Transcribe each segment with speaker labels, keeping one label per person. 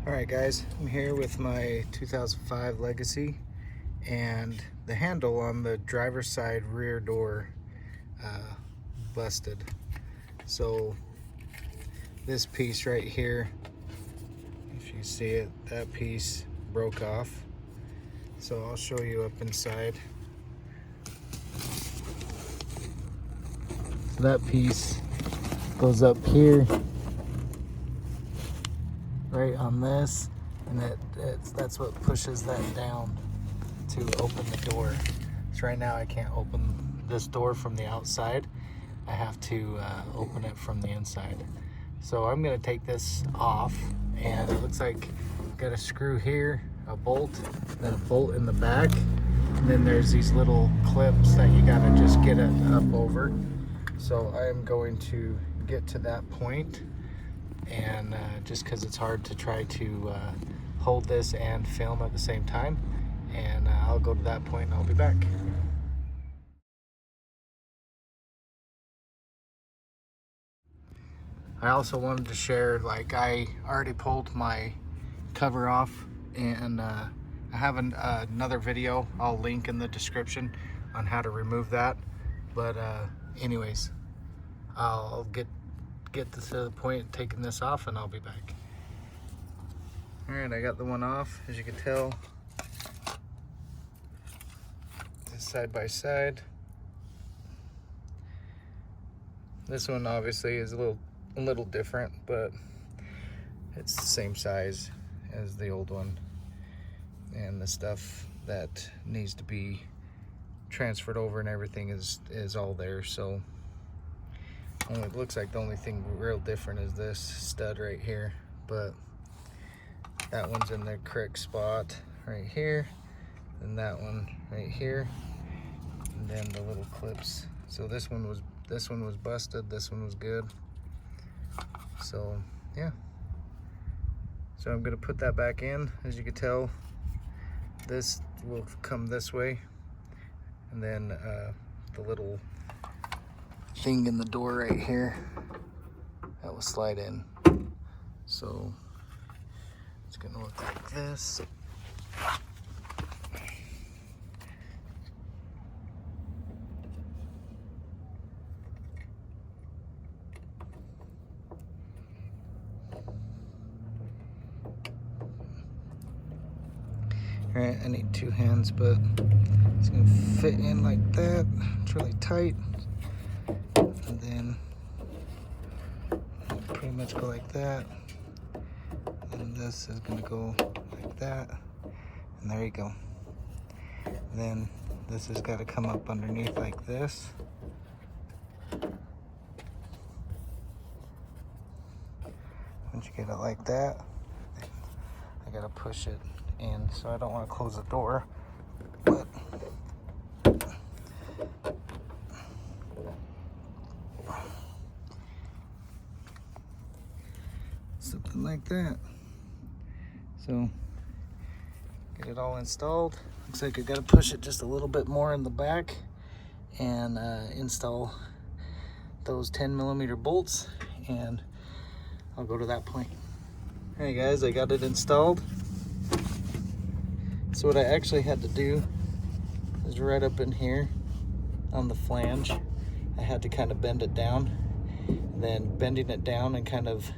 Speaker 1: Alright guys, I'm here with my 2005 Legacy, and the handle on the driver's side rear door busted. So this piece right here, if you see it, that piece broke off. So I'll show you up inside. So that piece goes up here, right on this, and that's what pushes that down to open the door. So right now I can't open this door from the outside. I have to open it from the inside. So I'm gonna take this off, and it looks like got a screw here, a bolt, then a bolt in the back, and then there's these little clips that you gotta just get it up over. So I am going to get to that point, and just because it's hard to try to hold this and film at the same time, and I'll go to that point and I'll be back. I also wanted to share, like, I already pulled my cover off, and I have another video I'll link in the description on how to remove that. But anyways, I'll get to the point taking this off and I'll be back. All right, I got the one off, as you can tell. This side by side. This one obviously is a little different, but it's the same size as the old one, and the stuff that needs to be transferred over and everything is all there. So it looks like the only thing real different is this stud right here, but that one's in the correct spot right here, and that one right here, and then the little clips. So this one was busted, this one was good. So yeah, so I'm gonna put that back in. As you can tell, this will come this way, and then the little thing in the door right here, that will slide in. So it's gonna look like this. All right, I need two hands, but it's gonna fit in like that. It's really tight. And then pretty much go like that. And this is gonna go like that. And there you go. And then this has got to come up underneath like this. Once you get it like that, I gotta push it in. So I don't want to close the door, but something like that. So get it all installed. Looks like I gotta push it just a little bit more in the back and install those 10mm bolts, and I'll go to that point. Hey guys, I got it installed. So what I actually had to do is right up in here on the flange, I had to kind of bend it down. And then bending it down and kind of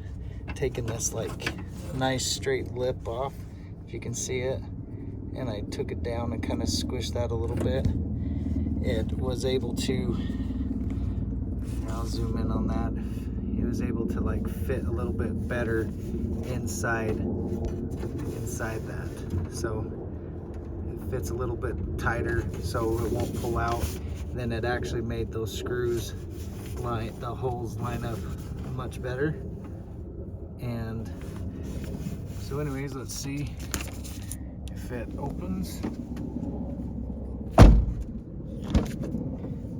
Speaker 1: taking this like nice straight lip off, if you can see it, and I took it down and kind of squished that a little bit. It was able to, I'll zoom in on that, it was able to like fit a little bit better inside that. So it fits a little bit tighter so it won't pull out. Then it actually made those screws the holes line up much better. And so anyways, let's see if it opens.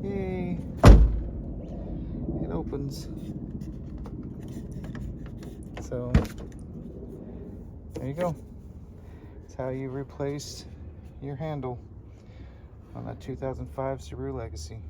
Speaker 1: Yay, it opens. So there you go. That's how you replace your handle on a 2005 Subaru Legacy.